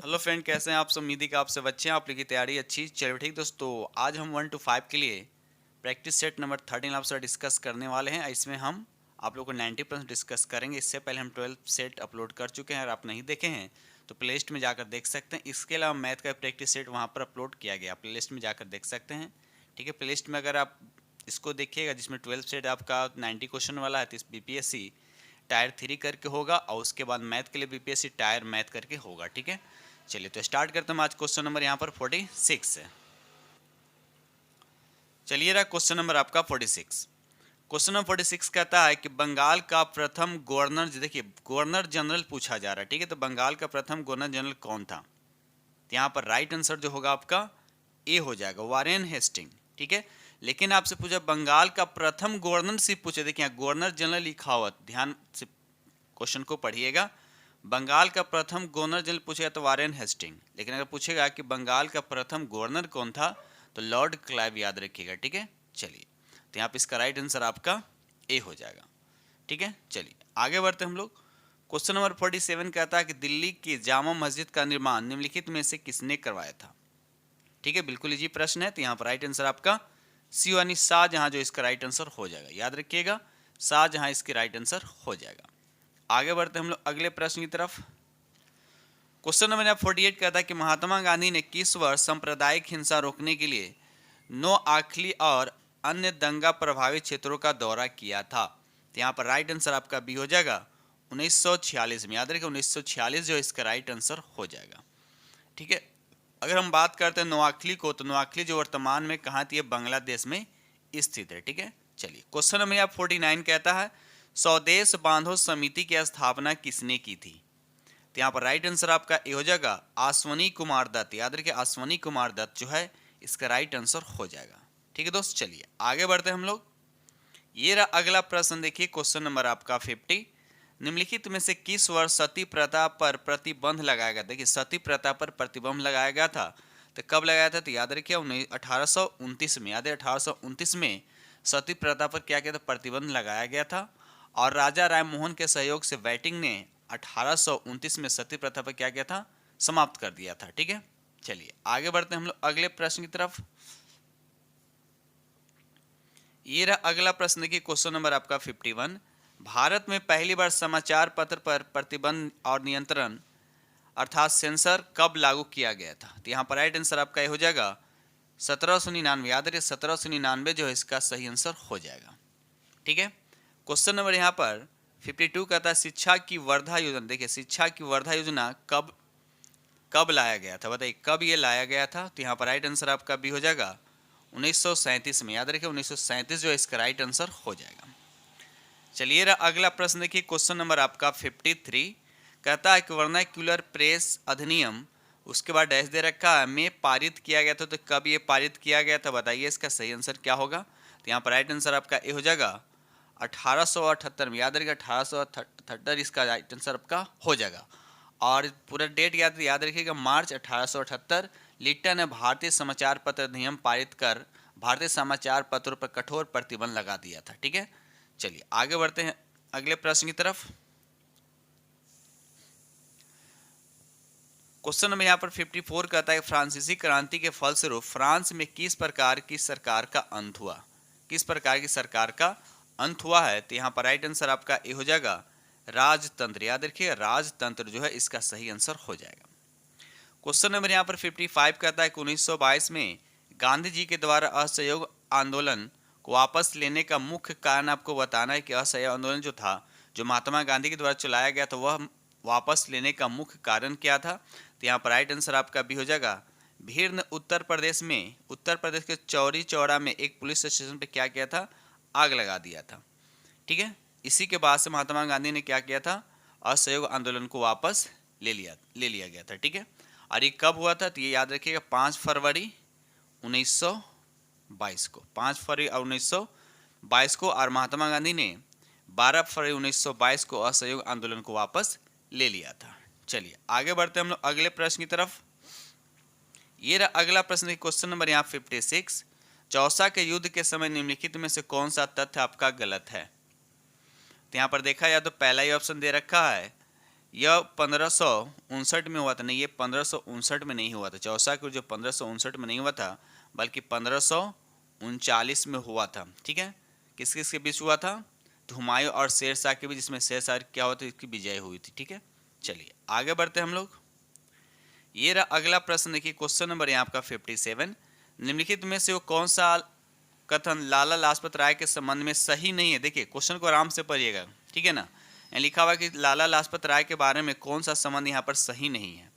Hello friend, कैसे हैं आप सब। उम्मीद है कि आप सब अच्छे हैं, आप लोग की तैयारी अच्छी चलिए। ठीक दोस्तों, आज हम 1 to 5 के लिए प्रैक्टिस सेट नंबर 13 आपसे डिस्कस करने वाले हैं। इसमें हम आप लोग को 90% डिस्कस करेंगे। इससे पहले हम 12 सेट अपलोड कर चुके हैं। अगर आप नहीं देखे हैं तो प्ले लिस्ट में जाकर देख सकते हैं। इसके अलावा मैथ का प्रैक्टिस सेट वहाँ पर अपलोड किया गया, प्ले लिस्ट में जाकर देख सकते हैं। ठीक है, प्ले लिस्ट में अगर आप इसको देखिएगा जिसमें 12 सेट आपका 90 क्वेश्चन वाला है, तो इस BPSC टायर 3 करके होगा और उसके बाद मैथ के लिए BPSC टायर मैथ करके होगा। ठीक है, चलिए तो स्टार्ट करते हैं। आज क्वेश्चन नंबर यहाँ पर 46 है। चलिए रहा क्वेश्चन नंबर आपका 46। क्वेश्चन नंबर 46 कहता है कि बंगाल का प्रथम गवर्नर, देखिए गवर्नर जनरल पूछा जा रहा है। ठीक है, तो बंगाल का प्रथम गवर्नर जनरल कौन था। तो यहाँ पर राइट आंसर जो होगा आपका ए हो जाएगा, वारेन हेस्टिंग। ठीक है, लेकिन आपसे पूछा बंगाल का प्रथम गवर्नरशिप पूछे। देखिए यहाँ गवर्नर जनरल लिखा हुआ, ध्यान से क्वेश्चन को पढ़िएगा। बंगाल का प्रथम गवर्नर जनरल पूछेगा तो वारेन हेस्टिंग, लेकिन अगर पूछेगा कि बंगाल का प्रथम गवर्नर कौन था तो लॉर्ड क्लाइव याद रखिएगा। ठीक है, चलिए तो यहाँ पे इसका राइट आंसर आपका ए हो जाएगा। ठीक है, चलिए आगे बढ़ते हम लोग। क्वेश्चन नंबर 47 कहता है कि दिल्ली की जामा मस्जिद का निर्माण निम्नलिखित में से किसने करवाया था। ठीक है, बिल्कुल इजी प्रश्न है। तो यहाँ पर राइट आंसर आपका सी यानी शाहजहां जो इसका राइट आंसर हो जाएगा। याद रखिएगा, शाहजहां इसकी राइट आंसर हो जाएगा। आगे बढ़ते हम लोग अगले प्रश्न की तरफ। क्वेश्चन नंबर 48 कहता है कि महात्मा गांधी ने किस वर्ष सांप्रदायिक हिंसा रोकने के लिए नोआखली और अन्य दंगा प्रभावित क्षेत्रों का दौरा किया था। तो यहाँ पर राइट आंसर आपका बी हो जाएगा 1946 में। याद रखिए 1946 जो इसका राइट आंसर हो जाएगा। ठीक है, अगर हम बात करते हैं नोआखली को, तो नोआखली जो वर्तमान में कहाँ थी, बांग्लादेश में स्थित है। ठीक है, चलिए क्वेश्चन नंबर 49 कहता है स्वदेश बांधो समिति की स्थापना किसने की थी। तो यहाँ पर राइट आंसर आपका ए हो जाएगा अश्वनी कुमार दत्त। याद रखिए अश्वनी कुमार दत्त जो है इसका राइट आंसर हो जाएगा। ठीक है दोस्त, चलिए आगे बढ़ते हैं हम लोग। ये रहा अगला प्रश्न, देखिए क्वेश्चन नंबर आपका 50। निम्नलिखित में से किस वर्ष सती प्रथा पर प्रतिबंध लगाया गया। देखिए सती प्रथा पर प्रतिबंध लगाया गया था, तो कब लगाया था, तो याद रखिए 1829 में। याद है 1829 में सती प्रथा पर क्या किया था, प्रतिबंध लगाया गया था। और राजा राम मोहन के सहयोग से बैटिंग ने 1829 में सती प्रथा पर क्या किया था, समाप्त कर दिया था। ठीक है, चलिए आगे बढ़ते हैं हम लोग अगले प्रश्न की तरफ। ये रहा अगला प्रश्न, देखिए क्वेश्चन नंबर आपका 51। भारत में पहली बार समाचार पत्र पर प्रतिबंध और नियंत्रण अर्थात सेंसर कब लागू किया गया था। तो यहाँ पर राइट आंसर आपका ये हो जाएगा 1799। याद रखिए 1799 जो है इसका सही आंसर हो जाएगा। ठीक है, क्वेश्चन नंबर यहाँ पर 52 कहता है शिक्षा की वर्धा योजना। देखिए शिक्षा की वर्धा योजना कब कब लाया गया था, बताइए कब ये लाया गया था। तो यहाँ पर राइट आंसर आपका भी हो जाएगा 1937 में। याद रखिए 1937 जो है इसका राइट आंसर हो जाएगा। चलिए अगला प्रश्न देखिए क्वेश्चन नंबर आपका 53 कहता है कि वर्नाक्यूलर प्रेस अधिनियम, उसके बाद डैश दे रखा है, में पारित किया गया था। तो कब ये पारित किया गया था, बताइए इसका सही आंसर क्या होगा। तो यहाँ पर राइट आंसर आपका ए हो जाएगा 1878 में। याद रखिएगा 1878 इसका राइट आंसर आपका हो जाएगा। और पूरा डेट याद रखिएगा मार्च 1878। लिट्टन ने भारतीय समाचार पत्र अधिनियम पारित कर भारतीय समाचार पत्रों पर कठोर प्रतिबंध लगा दिया था। ठीक है, चलिए आगे बढ़ते हैं अगले प्रश्न की तरफ। क्वेश्चन नंबर यहाँ पर 54 कहता है फ्रांसीसी क्रांति के फलस्वरूप फ्रांस में किस प्रकार की सरकार का अंत हुआ। किस प्रकार की सरकार का अंत हुआ है। तो यहाँ पर राइट आंसर आपका ए हो जाएगा राजतंत्र। याद रखिए राजतंत्र जो है इसका सही आंसर हो जाएगा। क्वेश्चन नंबर यहाँ पर 55 कहता है कि 1922 में गांधी जी के द्वारा असहयोग आंदोलन को वापस लेने का मुख्य कारण आपको बताना है कि असहयोग आंदोलन जो था, जो महात्मा गांधी के द्वारा चलाया गया था, वह वापस लेने का मुख्य कारण क्या था। तो यहाँ पर राइट आंसर आपका भी हो जाएगा भीड़ ने उत्तर प्रदेश में, उत्तर प्रदेश के चौरी चौरा में एक पुलिस स्टेशन पे क्या किया था, आग लगा दिया था। ठीक है, इसी के बाद से महात्मा गांधी ने क्या किया था, असहयोग आंदोलन को वापस ले लिया गया था। ठीक है, और ये कब हुआ था, तो ये याद रखिएगा 5 फरवरी 1922 को। 5 फरवरी 1922 को, और महात्मा गांधी ने 12 फरवरी 1922 को असहयोग आंदोलन को वापस ले लिया था। चलिए आगे बढ़ते हैं हम लोग अगले प्रश्न की तरफ। ये रहा अगला प्रश्न, क्वेश्चन नंबर यहाँ 56। चौसा के युद्ध के समय निम्नलिखित में से कौन सा तथ्य आपका गलत है। तो यहाँ पर देखा जाए तो पहला ही ऑप्शन दे रखा है यह 1559 में हुआ था। नहीं, ये 1559 में नहीं हुआ था। चौसा की जो 1559 में नहीं हुआ था बल्कि 1539 में हुआ था। ठीक है, किस किस के बीच हुआ था? तो हुमायूं और शेरशाह के बीच, जिसमें शेरशाह क्या हुआ था, इसकी विजय हुई थी। ठीक है, चलिए आगे बढ़ते हैं हम लोग। ये रहा अगला प्रश्न, देखिए क्वेश्चन नंबर यहाँ आपका 57। निम्नलिखित में से वो कौन सा कथन लाला लाजपत राय के संबंध में सही नहीं है? देखिए क्वेश्चन को आराम से पढ़िएगा, ठीक है ना। यहाँ लिखा हुआ कि लाला लाजपत राय के बारे में कौन सा संबंध यहाँ पर सही नहीं है।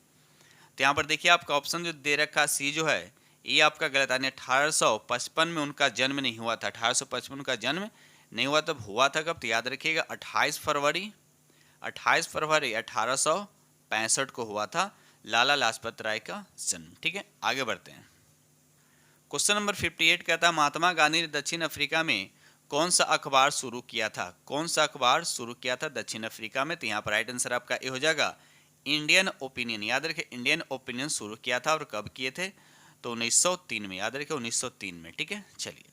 तो यहाँ पर देखिए आपका ऑप्शन जो दे रखा सी जो है ये आपका गलत है। 1855 में उनका जन्म नहीं हुआ था। 1855 का जन्म नहीं हुआ, तब हुआ था कब? तो याद रखिएगा 28 फरवरी 1865 को हुआ था लाला लाजपत राय का जन्म। ठीक है, आगे बढ़ते हैं। क्वेश्चन नंबर 58 कहता है महात्मा गांधी ने दक्षिण अफ्रीका में कौन सा अखबार शुरू किया था? कौन सा अखबार शुरू किया था दक्षिण अफ्रीका में? तो यहाँ पर राइट आंसर आपका ए हो जाएगा इंडियन ओपिनियन। याद रखें, इंडियन ओपिनियन शुरू किया था और कब किए थे? तो 1903 में। याद रखें 1903 में। ठीक है, चलिए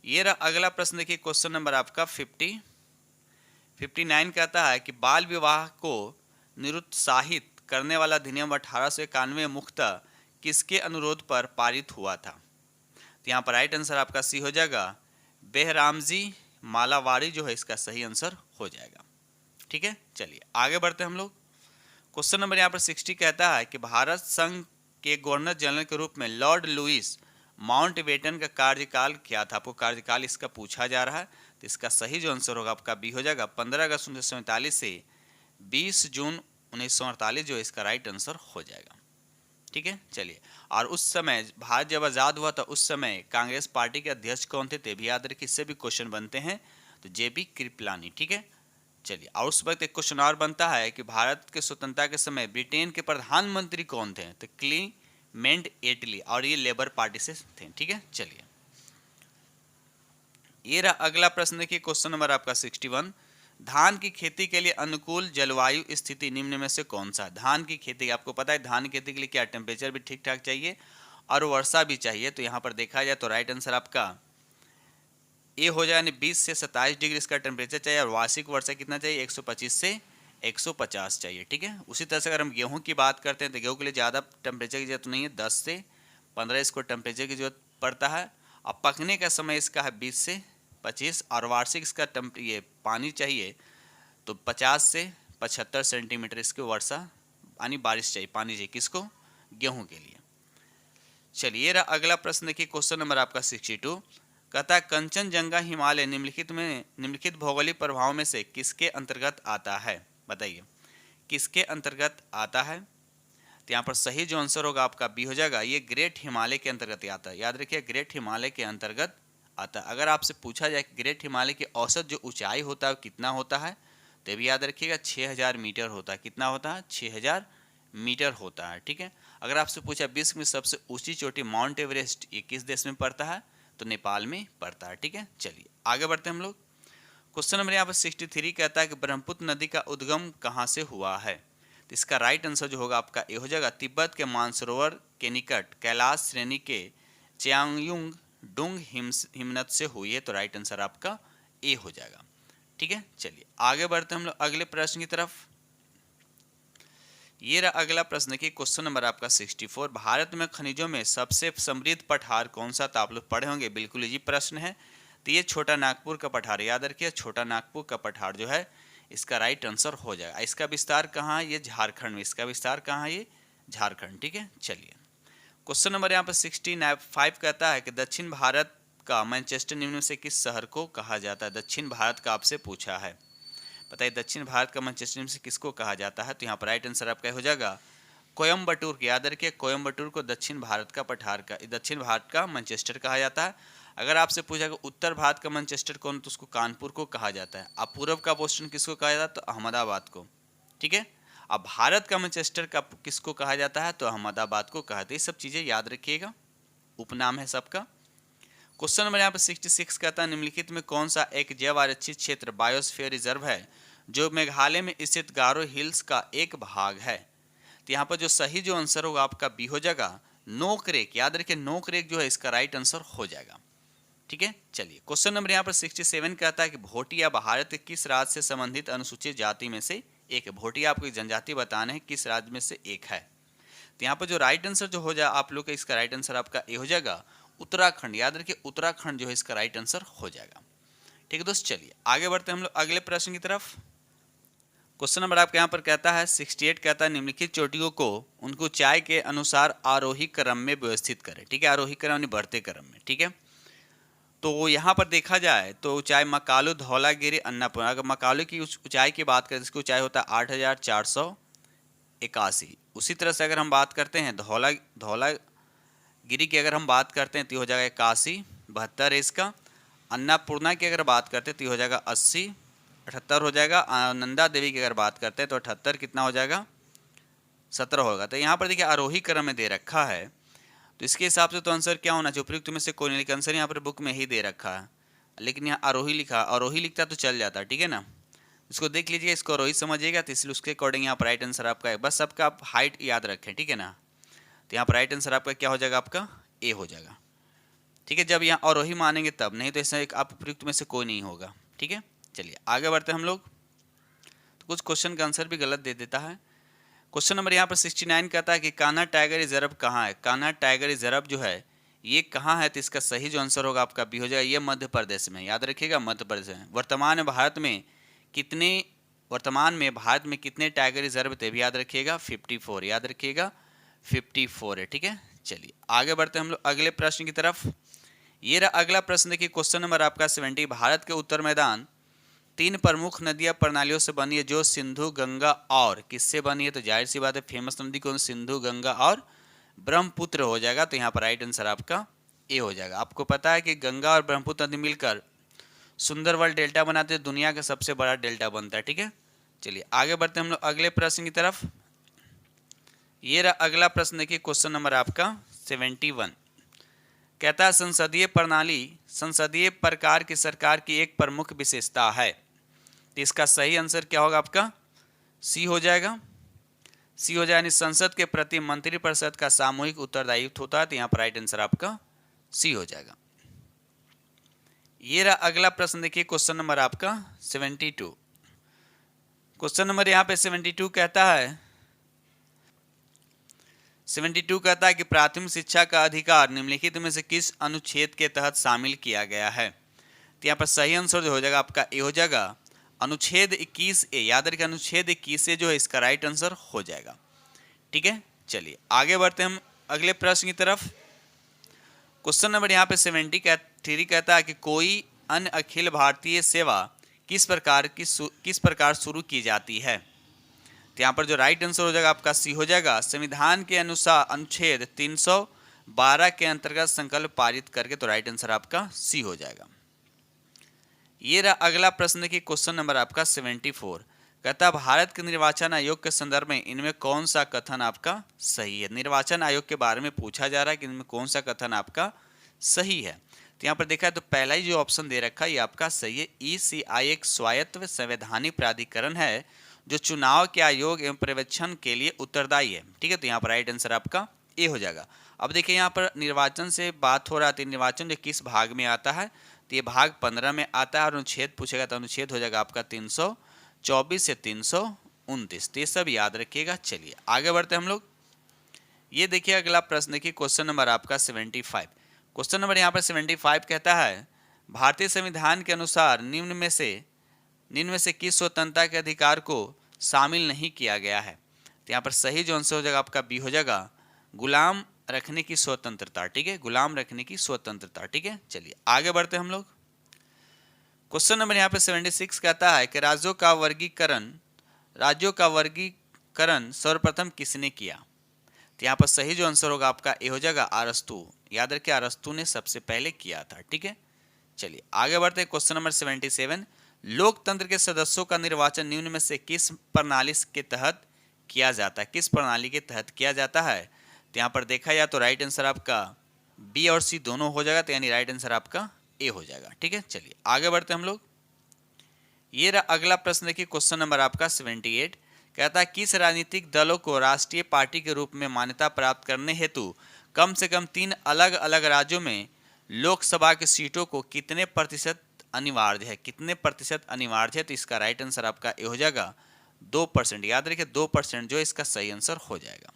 ये रहा अगला प्रश्न। देखिए क्वेश्चन नंबर आपका 59 कहता है कि बाल विवाह को निरुत्साहित करने वाला अधिनियम 1891 मुख्यतः किसके अनुरोध पर पारित हुआ था? तो यहाँ पर राइट आंसर आपका सी हो जाएगा बेहरामजी मालावाड़ी जो है इसका सही आंसर हो जाएगा। ठीक है, चलिए आगे बढ़ते हैं हम लोग। क्वेश्चन नंबर यहाँ पर 60 कहता है कि भारत संघ के गवर्नर जनरल के रूप में लॉर्ड लुइस माउंटबेटन का कार्यकाल क्या था? आपको कार्यकाल इसका पूछा जा रहा है, तो इसका सही जो आंसर होगा आपका बी हो जाएगा 15 अगस्त 1947 से 20 जून 1948 जो इसका राइट आंसर हो जाएगा। ठीक है, चलिए और उस समय भारत जब आज़ाद हुआ था उस समय कांग्रेस पार्टी के अध्यक्ष कौन थे? ते भी याद रखिए, इससे भी क्वेश्चन बनते हैं। तो जेबी कृपलानी। ठीक है, चलिए और उस वक्त एक क्वेश्चन और बनता है कि भारत के स्वतंत्रता के समय ब्रिटेन के प्रधानमंत्री कौन थे? तो क्लीमेंट एटली, और ये लेबर पार्टी से थे। ठीक है, चलिए ये रहा अगला प्रश्न। देखिए क्वेश्चन नंबर आपका 61। धान की खेती के लिए अनुकूल जलवायु स्थिति निम्न में से कौन सा? धान की खेती, आपको पता है धान की खेती के लिए क्या टेम्परेचर भी ठीक ठाक चाहिए और वर्षा भी चाहिए। तो यहाँ पर देखा जाए तो राइट आंसर आपका ए हो जाए, यानी 20 से 27 डिग्री इसका टेम्परेचर चाहिए और वार्षिक वर्षा कितना चाहिए? 125 से 150 चाहिए। ठीक है, उसी तरह से अगर हम गेहूं की बात करते हैं तो गेहूं के लिए ज़्यादा टेम्परेचर की जरूरत नहीं है, 10 से 15 इसको टेम्परेचर की जरूरत पड़ता है। और पकने का समय इसका है 20 से 25 और वार्षिक इसका ये पानी चाहिए तो 50 से 75 सेंटीमीटर इसकी वर्षा यानी बारिश चाहिए, पानी चाहिए किसको? गेहूं के लिए। चलिए रहा अगला प्रश्न। देखिए क्वेश्चन नंबर आपका 62 कहता है कंचनजंगा हिमालय निम्नलिखित भौगोलिक प्रभावों में से किसके अंतर्गत आता है? बताइए किसके अंतर्गत आता है? तो यहाँ पर सही जो आंसर होगा आपका बी हो जाएगा, ये ग्रेट हिमालय के अंतर्गत आता है। याद रखिए ग्रेट हिमालय के अंतर्गत आता है। अगर आपसे पूछा जाए कि ग्रेट हिमालय की औसत जो ऊंचाई होता है कितना होता है, तो भी याद रखिएगा 6000 मीटर होता है। कितना होता है? 6000 मीटर होता है। ठीक है, अगर आपसे पूछा विश्व में सबसे ऊंची चोटी माउंट एवरेस्ट ये किस देश में पड़ता है? तो नेपाल में पड़ता है। ठीक है, चलिए आगे बढ़ते हैं हम लोग। क्वेश्चन नंबर यहाँ पर 63 कहता है कि ब्रह्मपुत्र नदी का उद्गम कहाँ से हुआ है? तो इसका राइट आंसर जो होगा आपका ए हो जाएगा, तिब्बत के मानसरोवर के निकट कैलाश श्रेणी के च्यांगयुंग डुंग हिमनद से हुई है। तो राइट आंसर आपका ए हो जाएगा। ठीक है, चलिए आगे बढ़ते हैं हम लोग अगले प्रश्न की तरफ। ये रहा अगला प्रश्न की क्वेश्चन नंबर आपका 64। भारत में खनिजों में सबसे समृद्ध पठार कौन सा? तो आप लोग पढ़े होंगे, बिल्कुल इजी प्रश्न है। तो ये छोटा नागपुर का पठार, याद रखिए छोटा नागपुर का पठार जो है इसका राइट आंसर हो जाएगा। इसका विस्तार कहाँ है? ये झारखंड में। इसका विस्तार कहाँ है? ये झारखंड। ठीक है, चलिए क्वेश्चन नंबर यहाँ पर 65 कहता है कि दक्षिण भारत का मैनचेस्टर निम्न में से किस शहर को कहा जाता है? दक्षिण भारत का आपसे पूछा है, बताइए दक्षिण भारत का मैनचेस्टर निम्न से किसको कहा जाता है? तो यहाँ पर राइट आंसर आपका हो जाएगा कोयम्बटूर। याद रखिए कोयम्बटूर को दक्षिण भारत का पठार का, दक्षिण भारत का मैनचेस्टर कहा जाता है। अगर आपसे पूछा कि उत्तर भारत का मैनचेस्टर कौन, तो उसको कानपुर को कहा जाता है। अब पूर्व का बोस्टन किसको कहा जाता है? तो अहमदाबाद को। ठीक है, अब भारत का मैनचेस्टर का किसको कहा जाता है? तो अहमदाबाद को कहा जाता है। ये सब चीजें याद रखिएगा, उपनाम है सबका। क्वेश्चन नंबर यहाँ पर 66 कहता है निम्नलिखित में कौन सा एक जैव आरक्षित क्षेत्र बायोस्फीयर रिजर्व है जो मेघालय में स्थित गारो हिल्स का एक भाग है? तो यहाँ पर जो सही जो आंसर होगा आपका बी हो जाएगा नोकरेक। याद रखिए नोकरेक जो है इसका राइट आंसर हो जाएगा। ठीक है, चलिए क्वेश्चन नंबर यहाँ पर 67 कहता है कि भोटिया भारत के किस राज्य से संबंधित अनुसूचित जाति में से एक है। भोटिया आपको एक जनजाति बताना है किस राज्य में से एक है। तो यहाँ पर जो राइट आंसर जो हो जाए आप लोग का, इसका राइट आंसर आपका ए हो जाएगा उत्तराखंड। याद रखिए उत्तराखंड जो है इसका राइट आंसर हो जाएगा। ठीक है दोस्त, चलिए आगे बढ़ते हैं हम लोग अगले प्रश्न की तरफ। क्वेश्चन नंबर आपके यहाँ पर कहता है 68 कहता है निम्नलिखित चोटियों को उनको ऊंचाई के अनुसार आरोही क्रम में व्यवस्थित करें। ठीक है, आरोही क्रम यानी बढ़ते क्रम में। ठीक है, तो यहाँ पर देखा जाए तो ऊंचाई मकालू, धौलागिरी, अन्नापूर्णा। अगर मकालू की ऊंचाई की बात करें इसकी ऊंचाई होता है 8481। उसी तरह से अगर हम बात करते हैं धौलागिरी की अगर हम बात करते हैं तो हो जाएगा 81, 72 है इसका। अन्नपूर्णा की अगर बात करते हैं तो हो जाएगा 80, 78 हो जाएगा। नंदा देवी की अगर बात करते हैं तो 78, कितना हो जाएगा 17 होगा। तो यहाँ पर देखिए आरोही क्रम में दे रखा है, तो इसके हिसाब से तो आंसर क्या होना चाहिए, उपयुक्त में से कोई नहीं, लेकिन आंसर यहाँ पर बुक में ही दे रखा है, लेकिन यहाँ आरोही लिखा, आरोही लिखता तो चल जाता। ठीक है ना, इसको देख लीजिए, इसको आरोही समझिएगा, तो इसलिए उसके अकॉर्डिंग यहाँ पर राइट आंसर आपका है। बस सबका आप हाइट याद रखें। ठीक है ना, तो यहाँ पर राइट आंसर आपका क्या हो जाएगा, आपका ए हो जाएगा। ठीक है, जब यहाँ आरोही मानेंगे तब, नहीं तो ऐसा एक आप उपयुक्त में से कोई नहीं होगा। ठीक है, चलिए आगे बढ़ते हैं हम लोग। तो कुछ क्वेश्चन का आंसर भी गलत दे देता है। क्वेश्चन नंबर यहाँ पर 69 कहता है कि कान्हा टाइगर रिजर्व कहाँ है। कान्हा टाइगर रिजर्व जो है ये कहाँ है, तो इसका सही जो आंसर होगा आपका बी हो जाएगा, ये मध्य प्रदेश में। याद रखिएगा मध्य प्रदेश में। वर्तमान में भारत में कितने टाइगर रिजर्व थे, भी याद रखिएगा 54, याद रखिएगा 54 है। ठीक है, चलिए आगे बढ़ते हैं हम लोग अगले प्रश्न की तरफ। ये रहा अगला प्रश्न, देखिए क्वेश्चन नंबर आपका 70। भारत के उत्तर मैदान 3 प्रमुख नदियां प्रणालियों से बनी है, जो सिंधु, गंगा और किससे बनी है, तो जाहिर सी बात है फेमस नदी कौन, सिंधु, गंगा और ब्रह्मपुत्र हो जाएगा। तो यहाँ पर राइट आंसर आपका ए हो जाएगा। आपको पता है कि गंगा और ब्रह्मपुत्र नदी मिलकर सुंदरवन डेल्टा बनाते हैं, दुनिया का सबसे बड़ा डेल्टा बनता है। ठीक है, चलिए आगे बढ़ते हैं हम लोग अगले प्रश्न की तरफ। ये रहा अगला प्रश्न, देखिए क्वेश्चन नंबर आपका 71 कहता है संसदीय प्रणाली संसदीय प्रकार की सरकार की एक प्रमुख विशेषता है। तो इसका सही आंसर क्या होगा, आपका सी हो जाएगा। सी हो जाए, यानी संसद के प्रति मंत्रिपरिषद का सामूहिक उत्तरदायित्व होता है। तो यहाँ पर राइट आंसर आपका सी हो जाएगा। ये रहा अगला प्रश्न, देखिए क्वेश्चन नंबर आपका 72। क्वेश्चन नंबर यहाँ पे 72 कहता है 72 कहता है कि प्राथमिक शिक्षा का अधिकार निम्नलिखित में से किस अनुच्छेद के तहत शामिल किया गया है। तो यहाँ पर सही आंसर जो हो जाएगा आपका ए हो जाएगा, अनुच्छेद 21A। याद रखिए अनुच्छेद 21A जो है इसका राइट आंसर हो जाएगा। ठीक है, चलिए आगे बढ़ते हैं हम अगले प्रश्न की तरफ। क्वेश्चन नंबर यहाँ पे 73 कहता है कि कोई अन्य अखिल भारतीय सेवा किस प्रकार शुरू की जाती है। तो यहाँ पर जो राइट आंसर हो जाएगा आपका सी हो जाएगा, संविधान के अनुसार अनुच्छेद 312 के अंतर्गत संकल्प पारित करके। तो राइट आंसर आपका सी हो जाएगा। ये रहा अगला प्रश्न, देखिए क्वेश्चन नंबर आपका 74 कहता है भारत के निर्वाचन आयोग के संदर्भ में इनमें कौन सा कथन आपका सही है। निर्वाचन आयोग के बारे में पूछा जा रहा है कि इनमें कौन सा कथन आपका सही है। तो यहाँ पर देखा है तो पहला ही जो ऑप्शन दे रखा है ये आपका सही है। ECI एक स्वायत्त संवैधानिक प्राधिकरण है जो चुनाव के आयोग एवं पर्यवेक्षण के लिए उत्तरदायी है। ठीक है, तो यहाँ पर राइट आंसर आपका ए हो जाएगा। अब देखिए यहाँ पर निर्वाचन से बात हो रहा है, निर्वाचन जो किस भाग में आता है, तो ये भाग 15 में आता है। और अनुच्छेद पूछेगा तो अनुच्छेद हो जाएगा आपका 324 से 329। तो ये सब याद रखिएगा। चलिए आगे बढ़ते हैं हम लोग। ये देखिए अगला प्रश्न, देखिए क्वेश्चन नंबर आपका 75। क्वेश्चन नंबर यहाँ पर 75 कहता है भारतीय संविधान के अनुसार निम्न में से किस स्वतंत्रता के अधिकार को शामिल नहीं किया गया है। तो यहाँ पर सही जो आंसर हो जाएगा आपका बी हो जाएगा, गुलाम रखने की स्वतंत्रता। ठीक है, गुलाम रखने की स्वतंत्रता। ठीक है, चलिए आगे बढ़ते हैं हम लोग। क्वेश्चन नंबर यहाँ पे 76 कहता है कि राज्यों का वर्गीकरण सर्वप्रथम किसने किया। तो यहाँ पर सही जो आंसर होगा आपका ए हो जाएगा, अरस्तु। याद रखिए अरस्तु ने सबसे पहले किया था। ठीक है, चलिए आगे बढ़ते हैं। क्वेश्चन नंबर 77 लोकतंत्र के सदस्यों का निर्वाचन निम्न में से किस प्रणाली के तहत किया जाता है, किस प्रणाली के तहत किया जाता है। तो यहाँ पर देखा जाए तो राइट आंसर आपका बी और सी दोनों हो जाएगा, तो यानी राइट आंसर आपका ए हो जाएगा। ठीक है, चलिए आगे बढ़ते हैं हम लोग। ये रहा अगला प्रश्न, देखिए क्वेश्चन नंबर आपका 78 कहता है किस राजनीतिक दलों को राष्ट्रीय पार्टी के रूप में मान्यता प्राप्त करने हेतु कम से कम 3 अलग अलग राज्यों में लोकसभा की सीटों को कितने प्रतिशत अनिवार्य है, तो इसका राइट आंसर आपका ए हो जाएगा 2%, याद रखिए 2% जो इसका सही आंसर हो जाएगा।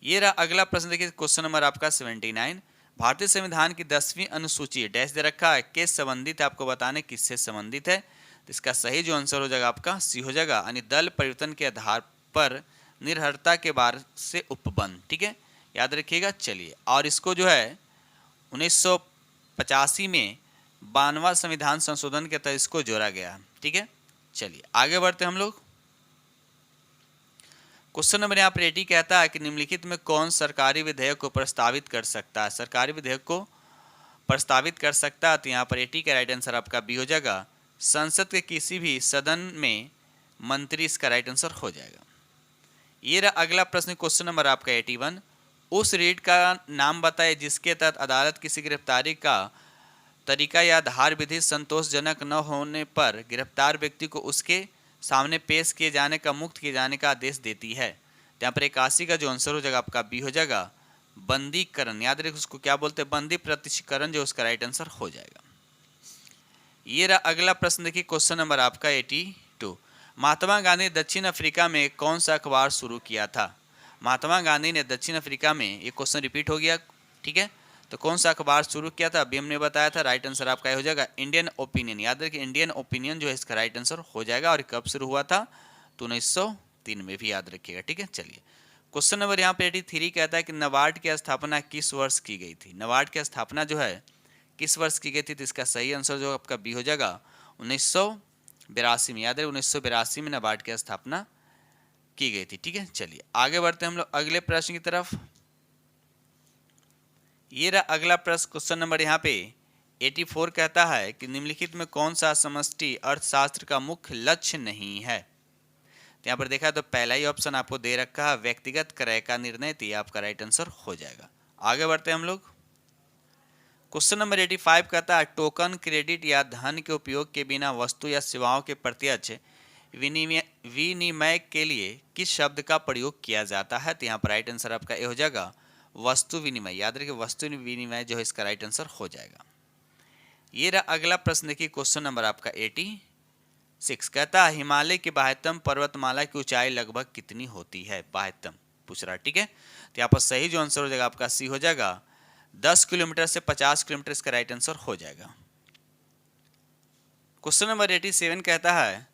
ये रहा अगला प्रश्न, देखिए क्वेश्चन नंबर आपका 79। भारतीय संविधान की 10वीं अनुसूची डैश दे रखा है, किस संबंधित है, आपको बताने किससे संबंधित है। तो इसका सही जो आंसर हो जाएगा आपका सी हो जाएगा, यानी दल परिवर्तन के आधार पर निर्भरता के बारे से उपबंध। ठीक है, याद रखिएगा। चलिए, और इसको जो है 1985 में 92वां संविधान संशोधन के तहत इसको जोड़ा गया। ठीक है, चलिए आगे बढ़ते हम लोग। क्वेश्चन नंबर यहाँ पर 80 कहता है कि निम्नलिखित में कौन सरकारी विधेयक को प्रस्तावित कर सकता है, सरकारी विधेयक को प्रस्तावित कर सकता है। तो यहाँ पर 80 का राइट आंसर आपका बी हो जाएगा, संसद के किसी भी सदन में मंत्री इसका राइट आंसर हो जाएगा। ये रहा अगला प्रश्न, क्वेश्चन नंबर आपका 81। उस रीट का नाम बताए जिसके तहत अदालत किसी गिरफ्तारी का तरीका या धार विधि संतोषजनक न होने पर गिरफ्तार व्यक्ति को उसके सामने पेश किए जाने का, मुक्त किए जाने का आदेश देती है। यहाँ पर 81 का जो आंसर हो जाएगा आपका बी हो जाएगा, बंदीकरण। याद रखिए उसको क्या बोलते हैं, बंदी प्रतिष्ठीकरण, जो उसका राइट आंसर हो जाएगा। ये रहा अगला प्रश्न, देखिए क्वेश्चन नंबर आपका 82। महात्मा गांधी दक्षिण अफ्रीका में कौन सा अखबार शुरू किया था। महात्मा गांधी ने दक्षिण अफ्रीका में, ये क्वेश्चन रिपीट हो गया। ठीक है, तो कौन सा अखबार शुरू किया था, अभी हमने बताया था। राइट आंसर आपका हो जाएगा इंडियन ओपिनियन। याद रखिए इंडियन ओपिनियन जो है इसका राइट आंसर हो जाएगा। और कब शुरू हुआ था, तो 1903 में भी याद रखिएगा। ठीक है, चलिए क्वेश्चन नंबर यहाँ पे 83 कहता है कि नाबार्ड की स्थापना किस वर्ष की गई थी। नाबार्ड की स्थापना जो है किस वर्ष की गई थी, तो इसका सही आंसर जो आपका बी हो जाएगा 1982 में। याद है 1982 में नाबार्ड की स्थापना की गई थी। ठीक है, चलिए आगे बढ़ते हैं हम लोग अगले प्रश्न की तरफ। ये रहा अगला प्रश्न, क्वेश्चन नंबर यहाँ पे 84 कहता है कि निम्नलिखित में कौन सा समष्टि अर्थशास्त्र का मुख्य लक्ष्य नहीं है। तो यहाँ पर देखा तो पहला ही ऑप्शन आपको दे रखा है व्यक्तिगत क्रय का निर्णय, तो ये आपका राइट आंसर हो जाएगा। आगे बढ़ते हैं हम लोग। क्वेश्चन नंबर 85 कहता है टोकन, क्रेडिट या धन के उपयोग के बिना वस्तु या सेवाओं के प्रत्यक्ष विनिमय के लिए किस शब्द का प्रयोग किया जाता है। तो यहाँ पर राइट आंसर आपका ये हो जाएगा वस्तु विनिमय। याद रखिए वस्तु विनिमय जो है इसका राइट आंसर हो जाएगा। ये रहा अगला प्रश्न, देखिए क्वेश्चन नंबर आपका 86 कहता है हिमालय की बाह्यतम पर्वतमाला की ऊंचाई लगभग कितनी होती है। बाह्यतम पूछ रहा है। ठीक है, तो यहाँ पर सही जो आंसर हो जाएगा आपका सी हो जाएगा, 10 किलोमीटर से 50 किलोमीटर इसका राइट आंसर हो जाएगा। क्वेश्चन नंबर 87 कहता है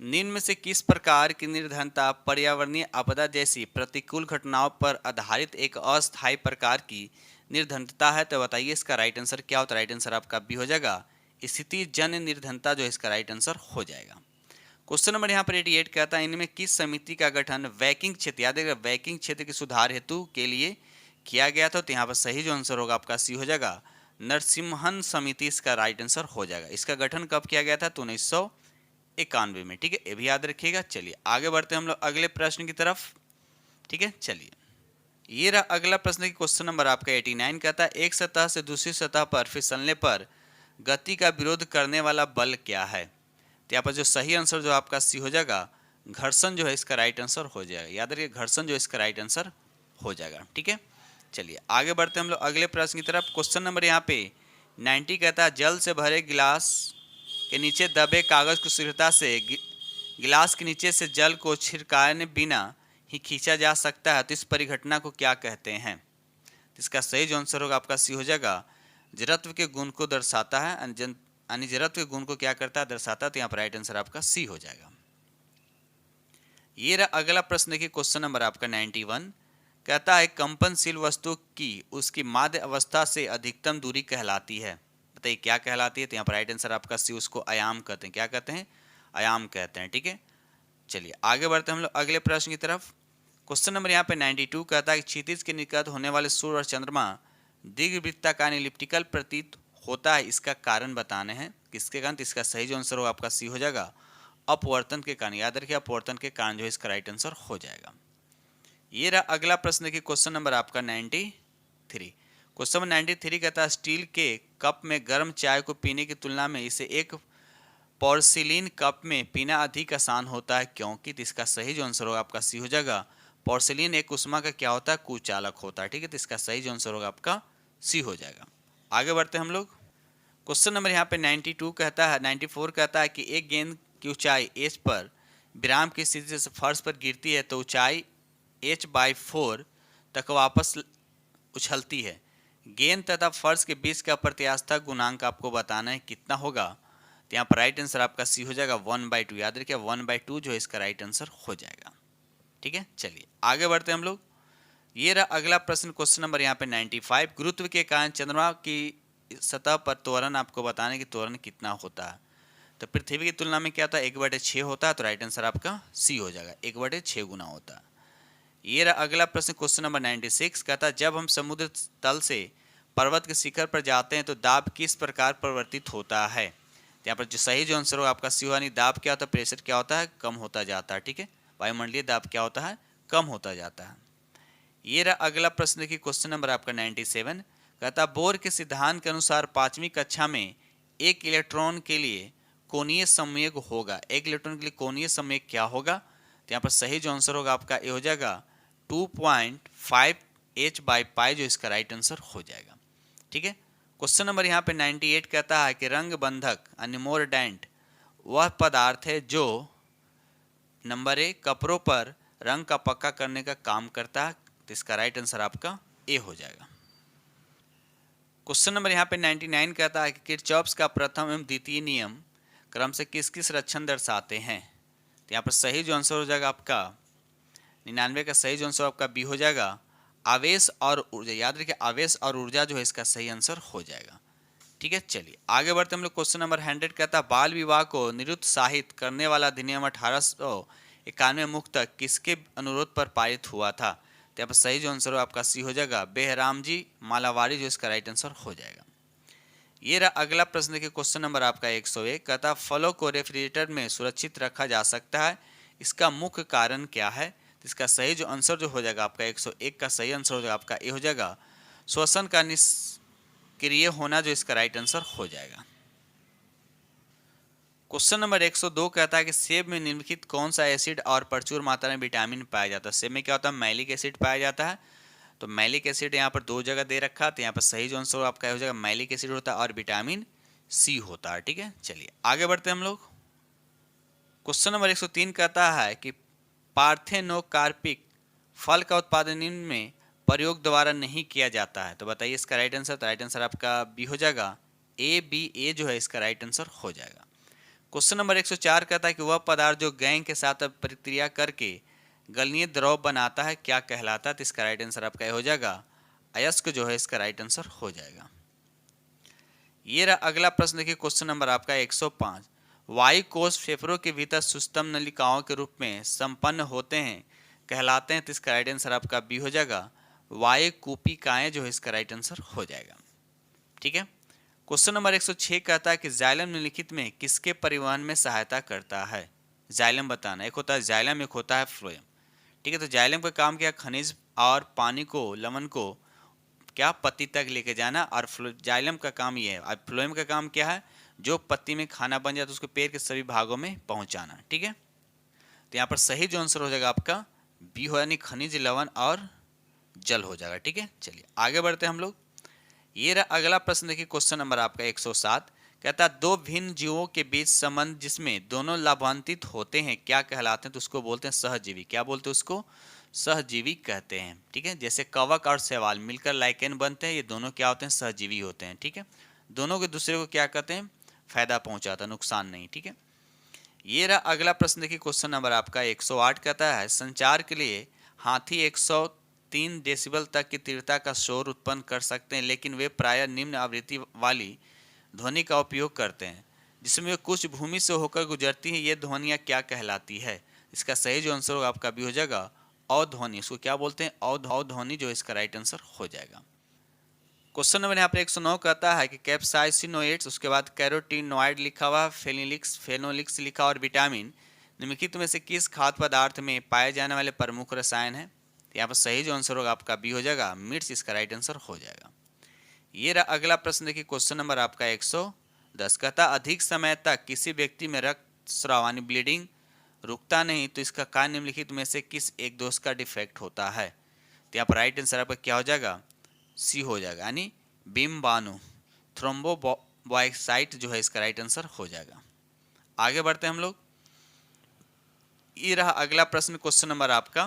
निम्न में से किस प्रकार की निर्धनता पर्यावरणीय आपदा जैसी प्रतिकूल घटनाओं पर आधारित एक अस्थायी प्रकार की निर्धनता है। तो बताइए इसका राइट आंसर क्या होता है। राइट आंसर आपका बी हो जाएगा, स्थिति जन्य निर्धनता जो है इसका राइट आंसर हो जाएगा। क्वेश्चन नंबर यहाँ पर 88 कहता है इनमें किस समिति का गठन वैकिंग क्षेत्र, याद रखिएगा वैकिंग क्षेत्र के सुधार हेतु के लिए किया गया था। तो यहाँ पर सही जो आंसर होगा आपका सी हो जाएगा, नरसिम्हन समिति इसका राइट आंसर हो जाएगा। इसका गठन कब किया गया था, तो 1991 में। ठीक है, ये भी याद रखिएगा। चलिए आगे बढ़ते हैं हम लोग अगले प्रश्न की तरफ। ठीक है, चलिए ये रहा अगला प्रश्न की क्वेश्चन नंबर आपका 89 कहता है एक सतह से दूसरी सतह पर फिसलने पर गति का विरोध करने वाला बल क्या है। तो यहाँ पर जो सही आंसर जो आपका सी हो जाएगा, घर्षण जो है इसका राइट आंसर हो जाएगा। याद रखिए घर्षण जो इसका राइट आंसर हो जाएगा। ठीक है, चलिए आगे बढ़ते हैं हम लोग अगले प्रश्न की तरफ। क्वेश्चन नंबर यहाँ पे 90 कहता है जल से भरे गिलास के नीचे दबे कागज की शीघ्रता से गिलास के नीचे से जल को छिड़काने बिना ही खींचा जा सकता है, तो इस परिघटना को क्या कहते हैं। तो इसका सही जो आंसर होगा आपका सी हो जाएगा, जड़त्व के गुण को दर्शाता है, यानी जड़त्व के गुण को क्या करता है, दर्शाता है। तो यहाँ पर राइट आंसर आपका सी हो जाएगा। ये रहा अगला प्रश्न, देखिए क्वेश्चन नंबर आपका 91 कहता है कंपनशील वस्तु की उसकी माध्य अवस्था से अधिकतम दूरी कहलाती है। बताइए क्या कहलाती है। तो यहाँ पर राइट आंसर आपका सी, उसको आयाम कहते हैं। क्या कहते हैं, आयाम कहते हैं। ठीक है, चलिए आगे बढ़ते हैं हम लोग अगले प्रश्न की तरफ। क्वेश्चन नंबर यहाँ पे 92 कहता है कि क्षितिज के निकट होने वाले सूर्य और चंद्रमा दीर्घवृत्ताकार एलिप्टिकल प्रतीत होता है, इसका कारण बताने हैं। किसके कारण, इसका सही जो आंसर होगा आपका सी हो जाएगा, अपवर्तन के कारण। याद रखिए अपवर्तन के कारण जो है इसका राइट आंसर हो जाएगा। ये रहा अगला प्रश्न, देखिए क्वेश्चन नंबर आपका 93। क्वेश्चन नंबर 93 कहता है स्टील के कप में गर्म चाय को पीने की तुलना में इसे एक पोर्सिलीन कप में पीना अधिक आसान होता है, क्योंकि इसका सही जो आंसर होगा आपका सी हो जाएगा, पोर्सिलीन एक उष्मा का क्या होता है, कुचालक होता है। ठीक है, तो इसका सही जो आंसर होगा आपका सी हो जाएगा। आगे बढ़ते हैं हम लोग। क्वेश्चन नंबर यहाँ पे 92 कहता है 94 कहता है कि एक गेंद की ऊंचाई एच पर विराम की स्थिति से फर्श पर गिरती है तो ऊंचाई h/4 तक वापस उछलती है। गेंद तथा फर्श के बीच का प्रत्यास्थ गुणांक आपको बताना है कितना होगा। तो यहाँ पर राइट आंसर आपका सी हो जाएगा 1/2। याद रखिए 1/2 जो है इसका राइट आंसर हो जाएगा। ठीक है, चलिए आगे बढ़ते हैं हम लोग। ये रहा अगला प्रश्न, क्वेश्चन नंबर यहाँ पे 95। गुरुत्व के कारण चंद्रमा की सतह पर त्वरण आपको बताने की त्वरण कितना होता है। तो पृथ्वी की तुलना में क्या होता है, 1/6 होता है। तो राइट आंसर आपका सी हो जाएगा, 1/6 गुना होता है। ये रहा अगला प्रश्न, क्वेश्चन नंबर 96। कहता है जब हम समुद्र तल से पर्वत के शिखर पर जाते हैं तो दाब किस प्रकार परिवर्तित होता है। तो यहाँ पर जो सही जो आंसर होगा आपका सी होगा। नहीं, दाब क्या होता है, प्रेशर क्या होता है, कम होता जाता है। ठीक है, वायुमंडलीय दाब क्या होता है, कम होता जाता है। ये रहा अगला प्रश्न देखिए, क्वेश्चन नंबर आपका 97। कहता बोर के सिद्धांत के अनुसार 5वीं कक्षा में एक इलेक्ट्रॉन के लिए कोणीय संवेग होगा। एक इलेक्ट्रॉन के लिए कोणीय संवेग क्या होगा। तो यहाँ पर सही जो आंसर होगा आपका ये हो जाएगा 2.5 h/π, जो इसका राइट आंसर हो जाएगा। ठीक है, क्वेश्चन नंबर यहाँ पे 98 कहता है कि रंग बंधक मोरडेंट वह पदार्थ है जो नंबर 1 कपड़ों पर रंग का पक्का करने का काम करता है। तो इसका राइट आंसर आपका ए हो जाएगा। क्वेश्चन नंबर यहाँ पे 99 कहता है कि किरचॉफ्स का प्रथम एवं द्वितीय नियम क्रम से किस किस लक्षण दर्शाते हैं। तो यहाँ पर सही जो आंसर हो जाएगा आपका 99 का सही जो आंसर आपका बी हो जाएगा, आवेश और ऊर्जा। याद रखिए आवेश और ऊर्जा जो है इसका सही आंसर हो जाएगा। ठीक है, चलिए आगे बढ़ते हम लोग। क्वेश्चन नंबर 100 कहता है बाल विवाह को निरुत्साहित करने वाला अधिनियम 1891 मुक्त किसके अनुरोध पर पारित हुआ था। तो यहाँ पर सही जो आंसर हो आपका सी हो जाएगा, बेहराम जी मालावारी, जो इसका राइट आंसर हो जाएगा। ये रहा अगला प्रश्न देखिए, क्वेश्चन नंबर आपका 101 कहता फलों को रेफ्रिजरेटर में सुरक्षित रखा जा सकता है, इसका मुख्य कारण क्या है। तो इसका सही जो आंसर जो हो जाएगा आपका 101 का सही आंसर हो जाएगा आपका ए हो जाएगा, श्वसन का निष्क्रिय होना, जो इसका राइट आंसर हो जाएगा। क्वेश्चन नंबर 102 कहता है कि सेब में निम्नलिखित कौन सा एसिड और प्रचुर मात्रा में विटामिन पाया जाता है। सेब में क्या होता है, मैलिक एसिड पाया जाता है। तो मैलिक एसिड यहाँ पर 2 जगह दे रखा है। तो यहाँ पर सही जो आंसर आपका हो जाएगा मैलिक एसिड होता है और विटामिन सी होता है। ठीक है, चलिए आगे बढ़ते हैं हम लोग। क्वेश्चन नंबर 103 कहता है कि पार्थेनोकार्पिक फल का उत्पादन निम्न में प्रयोग द्वारा नहीं किया जाता है। तो बताइए इसका राइट आंसर। तो राइट आंसर आपका बी हो जाएगा, ए जो है इसका राइट आंसर हो जाएगा। क्वेश्चन नंबर 104 कहता है कि वह पदार्थ जो गैंग के साथ प्रतिक्रिया करके गलनीय द्रव बनाता है क्या कहलाता है। तो इसका राइट आंसर आपका हो जाएगा, अयस्क जो है इसका राइट आंसर हो जाएगा। ये रहा अगला प्रश्न देखिए, क्वेश्चन नंबर आपका 105। वायु कोष फेफड़ों के भीतर सुस्तम नलिकाओं के रूप में संपन्न होते हैं कहलाते हैं। तो इसका राइट आंसर आपका बी हो जाएगा, वायु कूपिकाएं, जो है इसका राइट आंसर हो जाएगा। ठीक है, क्वेश्चन नंबर 106 कहता है कि जाइलम निम्नलिखित में किसके परिवहन में सहायता करता है। जाइलम बताना, एक होता है जाइलम, एक होता है फ्लोएम। ठीक है, तो जाइलम का काम क्या, खनिज और पानी को, लवण को क्या पत्ती तक लेके जाना, और जाइलम का काम ये है। और फ्लोएम का काम क्या है, जो पत्ती में खाना बन जाता है उसको पेड़ के सभी भागों में पहुंचाना। ठीक है, तो यहाँ पर सही जो आंसर हो जाएगा आपका बी हो, यानी खनिज, लवण और जल हो जाएगा। ठीक है, चलिए आगे बढ़ते हैं हम लोग। ये रहा अगला प्रश्न देखिए, क्वेश्चन नंबर आपका 107 कहता है दो भिन्न जीवों के बीच संबंध जिसमें दोनों लाभान्वित होते हैं क्या कहलाते हैं। तो उसको बोलते हैं सहजीवी। क्या बोलते हैं उसको, सहजीवी कहते हैं। ठीक है, जैसे कवक और शैवाल मिलकर लाइकेन बनते हैं, ये दोनों क्या होते हैं, सहजीवी होते हैं। ठीक है, दोनों के दूसरे को क्या कहते हैं, फायदा पहुंचाता, नुकसान नहीं। ठीक है, ये रहा अगला प्रश्न देखिए, क्वेश्चन नंबर आपका 108 कहता है संचार के लिए हाथी 103 डेसिबल तक की तीव्रता का शोर उत्पन्न कर सकते हैं, लेकिन वे प्रायः निम्न आवृत्ति वाली ध्वनि का उपयोग करते हैं जिसमें वे कुछ भूमि से होकर गुजरती हैं। ये ध्वनियाँ क्या कहलाती है। इसका सही जो आंसर होगा आपका भी हो जाएगा अवध्वनि। इसको क्या बोलते हैं, अवध्वनि, जो इसका राइट आंसर हो जाएगा। क्वेश्चन नंबर यहाँ पर 109 कहता है कि कैप्साइसिनोइड्स, उसके बाद कैरोटीनॉइड लिखा हुआ, फेनिलिक्स, फेनोलिक्स लिखा और विटामिन निम्नलिखित में से किस खाद्य पदार्थ में पाए जाने वाले प्रमुख रसायन हैं। यहाँ पर सही जो आंसर होगा आपका बी हो जाएगा, मिर्च, इसका राइट आंसर हो जाएगा। ये रहा अगला प्रश्न देखिए, क्वेश्चन नंबर आपका 110 कहता अधिक समय तक किसी व्यक्ति में रक्तस्राव यानी ब्लीडिंग रुकता नहीं, तो इसका कारण निम्नलिखित में से किस एक दोष का डिफेक्ट होता है। तो यहाँ पर राइट आंसर आपका क्या हो जाएगा, सी हो जाएगा, यानी बिम्बाणु थ्रोम्बोबॉयसाइट, जो है इसका राइट आंसर हो जाएगा। आगे बढ़ते हैं हम लोग। ये रहा अगला प्रश्न, क्वेश्चन नंबर आपका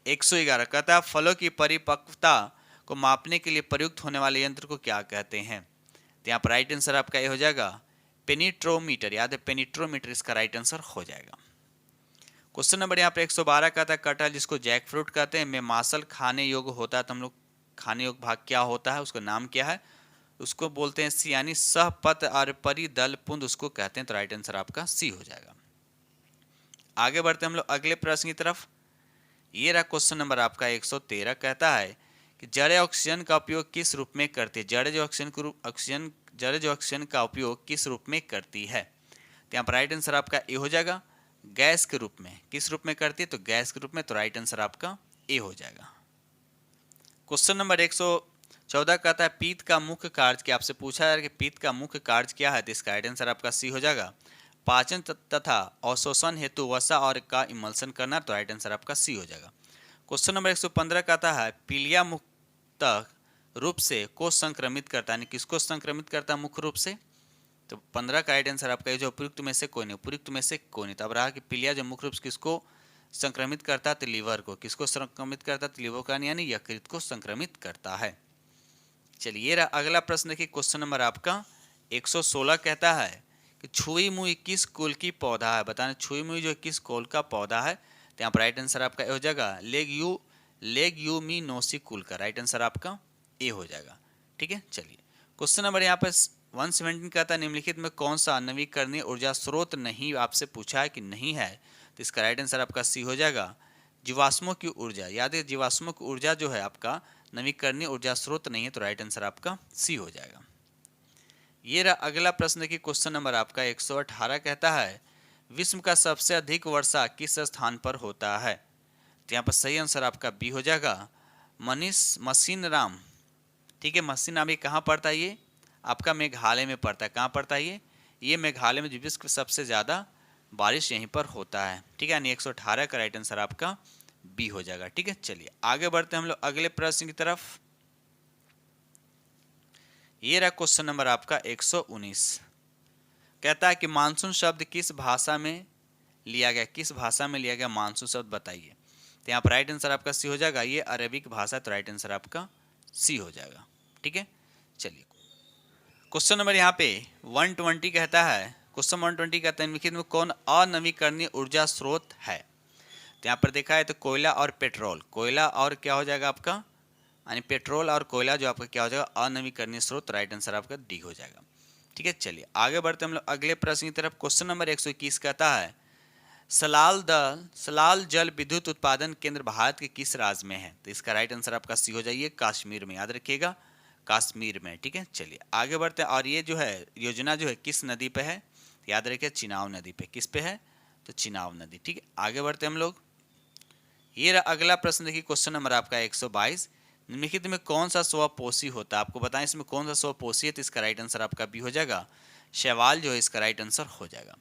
111। कहता है फलों की परिपक्वता को मापने के लिए प्रयुक्त होने वाले यंत्र को क्या कहते हैं? तो यहाँ पर राइट आंसर आपका ये हो जाएगा पेनिट्रोमीटर। याद है, पेनिट्रोमीटर इसका राइट आंसर हो जाएगा। क्वेश्चन नंबर यहाँ पे 112 का था, कटहल जिसको जैक फ्रूट कहते हैं में मांसल खाने योग्य होता है, तो हम लोग खाने योग्य भाग क्या होता है, उसका नाम क्या है? उसको बोलते हैं सी, यानी सहपत्र अर्परी दल पुंद उसको कहते हैं। तो राइट आंसर आपका सी हो जाएगा। आगे बढ़ते हैं हम लोग अगले प्रश्न की तरफ। ये रहा क्वेश्चन नंबर आपका 113। कहता है कि जड़ ऑक्सीजन का उपयोग किस रूप में करती है? जड़ ऑक्सीजन का उपयोग किस रूप में करती है? तो यहाँ पर राइट आंसर आपका ए हो जाएगा, गैस के रूप में। किस रूप में करती है? तो गैस के रूप में। तो राइट आंसर आपका ए हो जाएगा। क्वेश्चन नंबर 114 कहता है पीत का मुख्य कार्य क्या? आपसे पूछा जा रहा है कि पीत का मुख्य कार्य क्या है? तो इसका राइट आंसर आपका सी हो जाएगा, पाचन तथा अवशोषण हेतु वसा और का इमल्सन करना। तो राइट आंसर आपका सी हो जाएगा। क्वेश्चन नंबर 115 कहता है पीलिया मुक्त रूप से को संक्रमित करता है, किसको संक्रमित करता है मुख्य रूप से? तो 15 का राइट आंसर आपका जो उपयुक्त में से कोई नहीं, उपयुक्त में से कोई नहीं। तब रहा कि पीलिया जो मुख्य रूप से किसको संक्रमित करता है? तो लीवर को। किसको संक्रमित करता है? तो लीवर का, यानी यकृत को संक्रमित करता है। चलिए रहा अगला प्रश्न देखिए, क्वेश्चन नंबर आपका 116 कहता है कि छुई मुई किस कुल की पौधा है? बताना छुई मुई जो किस कुल का पौधा है? तो यहाँ पर राइट आंसर आपका ए हो जाएगा, लेग्यूमिनोसी कुल का। राइट आंसर आपका ए हो जाएगा। ठीक है, चलिए क्वेश्चन नंबर यहाँ पर 117 कहता है निम्नलिखित में कौन सा नवीकरणीय ऊर्जा स्रोत नहीं, आपसे पूछा है कि नहीं है, तो इसका राइट आंसर आपका सी हो जाएगा, जीवाश्मों की ऊर्जा। याद है, जीवाश्मों की ऊर्जा जो है आपका नवीकरणीय ऊर्जा स्रोत नहीं है। तो राइट आंसर आपका सी हो जाएगा। ये रहा अगला प्रश्न की क्वेश्चन नंबर आपका 118 कहता है विश्व का सबसे अधिक वर्षा किस स्थान पर होता है? तो यहाँ पर सही आंसर आपका बी हो जाएगा, मशीन राम। ठीक है, मशीन राम ये कहाँ पड़ता है? ये आपका मेघालय में पड़ता है। कहाँ पड़ता है ये मेघालय में, जो विश्व का सबसे ज़्यादा बारिश यहीं पर होता है। ठीक है, यानी 118 का राइट आंसर आपका बी हो जाएगा। ठीक है, चलिए आगे बढ़ते हैं हम लोग अगले प्रश्न की तरफ। ये रहा क्वेश्चन नंबर आपका 119। कहता है कि मानसून शब्द किस भाषा में लिया गया? किस भाषा में लिया गया मानसून शब्द बताइए। तो यहाँ पर राइट आंसर आपका सी हो जाएगा, ये अरबिक भाषा। तो राइट आंसर आपका सी हो जाएगा। ठीक है, चलिए क्वेश्चन नंबर यहाँ पे 120 कहता है, क्वेश्चन 120 कहता है निम्नलिखित में कौन अनवीकरणीय ऊर्जा स्रोत है? तो यहाँ पर देखा है तो कोयला और पेट्रोल। कोयला और क्या हो जाएगा आपका, यानी पेट्रोल और कोयला जो आपका क्या हो जाएगा, अनवीकरणीय स्रोत। राइट आंसर आपका डी हो जाएगा। ठीक है, चलिए आगे बढ़ते हम लोग अगले प्रश्न की तरफ। क्वेश्चन नंबर 121 कहता है सलाल जल विद्युत उत्पादन केंद्र भारत के किस राज्य में है? तो इसका राइट आंसर आपका सी हो जाइए, कश्मीर में। याद रखिएगा, कश्मीर में। ठीक है, चलिए आगे बढ़ते हैं। और ये जो है योजना जो है किस नदी पे है? याद रखिए, चिनाब नदी पे। किस पे है? तो चिनाब नदी। ठीक है, आगे बढ़ते हम लोग। ये अगला प्रश्न देखिए, क्वेश्चन नंबर आपका 122। निम्नलिखित में कौन सा स्वपोषी होता है? आपको बताएं इसमें कौन सा स्वपोषी है? तो इसका राइट आंसर आपका बी हो जाएगा, शैवाल जो है इसका राइट आंसर हो जाएगा।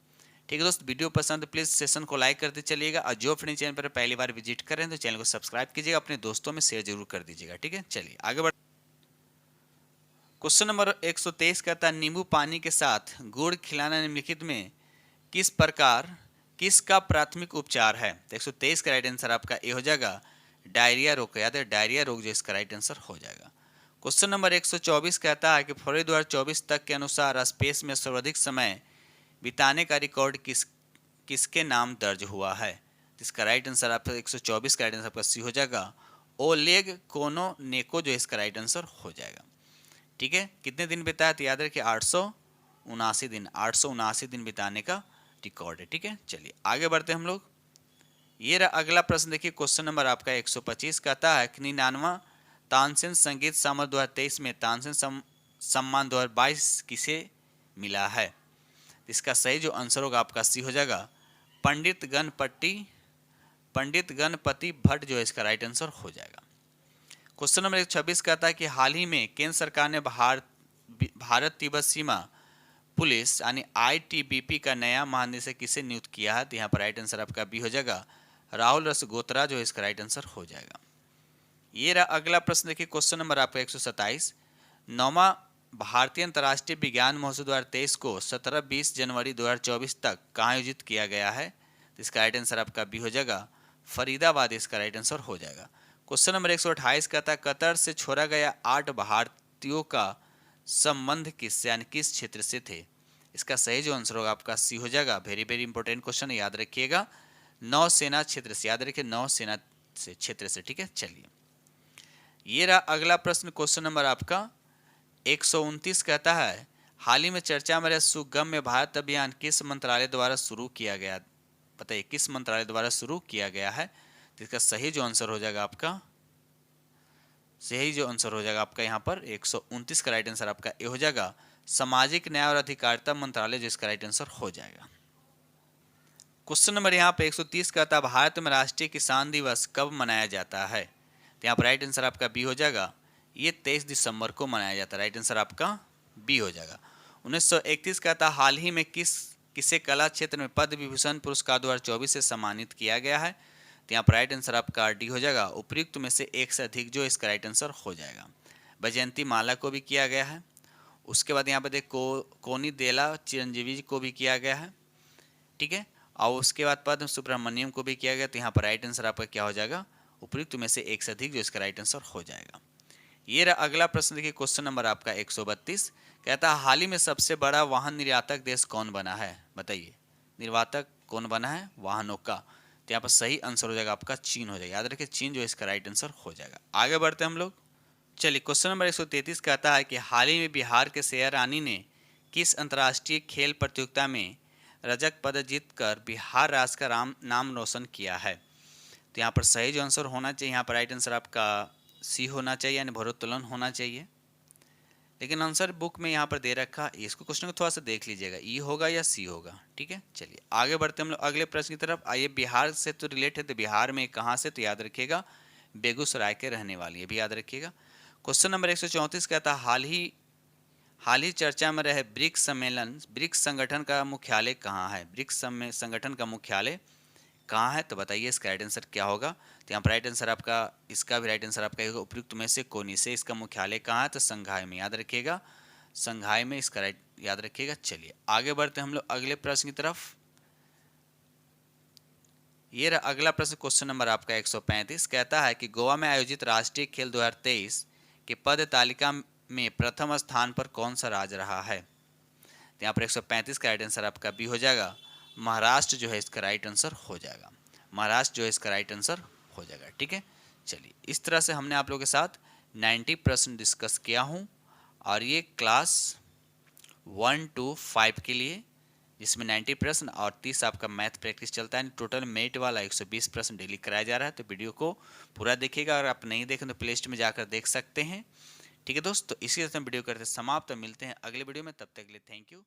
ठीक है दोस्त, वीडियो पसंद तो प्लीज़ सेशन को लाइक करते चलिएगा, और जो फ्रेंड चैनल पर पहली बार विजिट करें तो चैनल को सब्सक्राइब कीजिएगा, अपने दोस्तों में शेयर जरूर कर दीजिएगा। ठीक है, चलिए आगे बढ़। क्वेश्चन नंबर 123 कहता है नींबू पानी के साथ गुड़ खिलाना निम्नलिखित में किसका प्राथमिक उपचार है? तो 123 का राइट आंसर आपका ए हो जाएगा, डायरिया रोग। याद है, डायरिया रोग जो इसका राइट आंसर हो जाएगा। क्वेश्चन नंबर 124 कहता है कि फरवरी 2024 तक के अनुसार स्पेस में सर्वाधिक समय बिताने का रिकॉर्ड किसके नाम दर्ज हुआ है? इसका राइट आंसर आपका 124 का राइट आंसर आपका सी हो जाएगा, ओलेग कोनोनेको जो इसका राइट आंसर हो जाएगा। ठीक है, कितने दिन बिताया? तो याद रखिए 879 दिन। 879 दिन बिताने का रिकॉर्ड है। ठीक है, चलिए आगे बढ़ते हैं हम लोग। ये रहा अगला प्रश्न देखिए, क्वेश्चन नंबर आपका 125 कहता है कि 99वां तानसेन संगीत समारोह 2023 में तानसेन सम्मान 2022 किसे मिला है? इसका सही जो आंसर होगा आपका सी हो जाएगा, पंडित गणपति भट्ट जो है इसका राइट आंसर हो जाएगा। क्वेश्चन नंबर 126 कहता है कि हाल ही में केंद्र सरकार ने भारत तिब्बत सीमा पुलिस यानी ITBP का नया महानिदेशक किसे नियुक्त किया है? तो यहाँ पर राइट आंसर आपका बी हो जाएगा, राहुल रसगोत्रा जो है इसका राइट आंसर हो जाएगा। ये रहा अगला प्रश्न देखिए, क्वेश्चन नंबर आपका 127। 9वां भारतीय अंतर्राष्ट्रीय विज्ञान महोत्सव 2023 को 17-20 जनवरी 2024 तक कहाँ आयोजित किया गया है? तो इसका राइट आंसर आपका बी हो जाएगा, फरीदाबाद इसका राइट आंसर हो जाएगा। क्वेश्चन नंबर 128 कहता है कतर से छोड़ा गया 8 भारतीयों का संबंध किस यानी किस क्षेत्र से थे। इसका सही जो आंसर होगा आपका सी हो जाएगा। वेरी वेरी इंपॉर्टेंट क्वेश्चन, याद रखिएगा, नौसेना क्षेत्र से, याद रखिए नौसेना से क्षेत्र से, ठीक है। चलिए ये रहा अगला प्रश्न, क्वेश्चन नंबर आपका 129 कहता है हाल ही में चर्चा में रहे सुगम्य भारत अभियान किस मंत्रालय द्वारा शुरू किया गया, बताइए किस मंत्रालय द्वारा शुरू किया गया है। तो इसका सही जो आंसर हो जाएगा आपका, सही जो आंसर हो जाएगा आपका यहाँ पर 129 का राइट आंसर आपका ए हो जाएगा, सामाजिक न्याय और अधिकारिता मंत्रालय, जो इसका राइट आंसर हो जाएगा। क्वेश्चन नंबर यहाँ पे 130 कहता है भारत में राष्ट्रीय किसान दिवस कब मनाया जाता है। तो यहाँ पर राइट आंसर आपका बी हो जाएगा, ये 23 दिसंबर को मनाया जाता है। राइट आंसर आपका बी हो जाएगा। 1931 कहता हाल ही में किसे कला क्षेत्र में पद्म विभूषण पुरस्कार 2024 से सम्मानित किया गया है। तो यहाँ पर राइट आंसर आपका डी हो जाएगा, उपयुक्त में से एक से अधिक, जो इसका राइट आंसर हो जाएगा। वैजयंती माला को भी किया गया है। उसके बाद यहाँ पर देखो कोनी देला चिरंजीवी को भी किया गया है, ठीक है। और उसके बाद पद्म सुब्रमण्यम को भी किया गया। तो यहाँ पर राइट आंसर आपका क्या हो जाएगा, उपयुक्त में से एक से अधिक, जो इसका राइट आंसर हो जाएगा। ये रहा अगला प्रश्न, देखिए क्वेश्चन नंबर आपका 132 कहता है हाल ही में सबसे बड़ा वाहन निर्यातक देश कौन बना है, बताइए निर्यातक कौन बना है वाहनों का। तो यहाँ पर सही आंसर हो जाएगा आपका चीन हो जाएगा। याद रखिए चीन जो इसका राइट आंसर हो जाएगा। आगे बढ़ते हैं हम लोग। चलिए क्वेश्चन नंबर 133 कहता है कि हाल ही में बिहार के शेयर रानी ने किस अंतर्राष्ट्रीय खेल प्रतियोगिता में रजत पदक जीतकर बिहार राज्य का नाम रोशन किया है। तो यहाँ पर सही जो आंसर होना चाहिए, यहाँ पर राइट आंसर आपका सी होना चाहिए, यानी भारोत्तोलन होना चाहिए। लेकिन आंसर बुक में यहाँ पर दे रखा है, इसको क्वेश्चन को थोड़ा सा देख लीजिएगा, ई होगा या सी होगा, ठीक है। चलिए आगे बढ़ते हम लोग अगले प्रश्न की तरफ। आइए, बिहार से तो रिलेट है, तो बिहार में कहाँ से, तो याद रखिएगा बेगूसराय के रहने वाली है, भी याद रखिएगा। क्वेश्चन नंबर 134 कहता है हाल ही चर्चा में रहे ब्रिक्स सम्मेलन, ब्रिक्स संगठन का मुख्यालय कहाँ है। ब्रिक्स संगठन का मुख्यालय कहाँ है, तो बताइए इसका राइट आंसर क्या होगा। तो यहाँ पर राइट आंसर आपका, इसका भी राइट आंसर आपका होगा उपयुक्त में से कोनी से। इसका मुख्यालय कहाँ है, तो संघाई में, याद रखिएगा संघाई में इसका राइट याद रखिएगा। चलिए आगे बढ़ते हम लोग अगले प्रश्न की तरफ। ये रहा अगला प्रश्न, क्वेश्चन नंबर आपका 135 कहता है कि गोवा में आयोजित राष्ट्रीय खेल 2023 के पद तालिका में प्रथम स्थान पर कौन सा राज्य रहा है। तो यहाँ पर 135 का राइट आंसर आपका बी हो जाएगा, महाराष्ट्र जो है इसका राइट आंसर हो जाएगा। महाराष्ट्र जो है इसका राइट आंसर हो जाएगा, ठीक है। चलिए इस तरह से हमने आप लोगों के साथ 90 प्रश्न डिस्कस किया हूँ, और ये क्लास 1 to 5 के लिए, जिसमें 90 प्रश्न और 30 आपका मैथ प्रैक्टिस चलता है। टोटल मेरिट वाला 120 प्रश्न डेली कराया जा रहा है। तो वीडियो को पूरा देखिएगा, अगर आप नहीं देखें तो प्ले लिस्ट में जाकर देख सकते हैं, ठीक है दोस्त। तो इसी तरह से वीडियो करते समाप्त, मिलते हैं अगले वीडियो में, तब तक के लिए थैंक यू।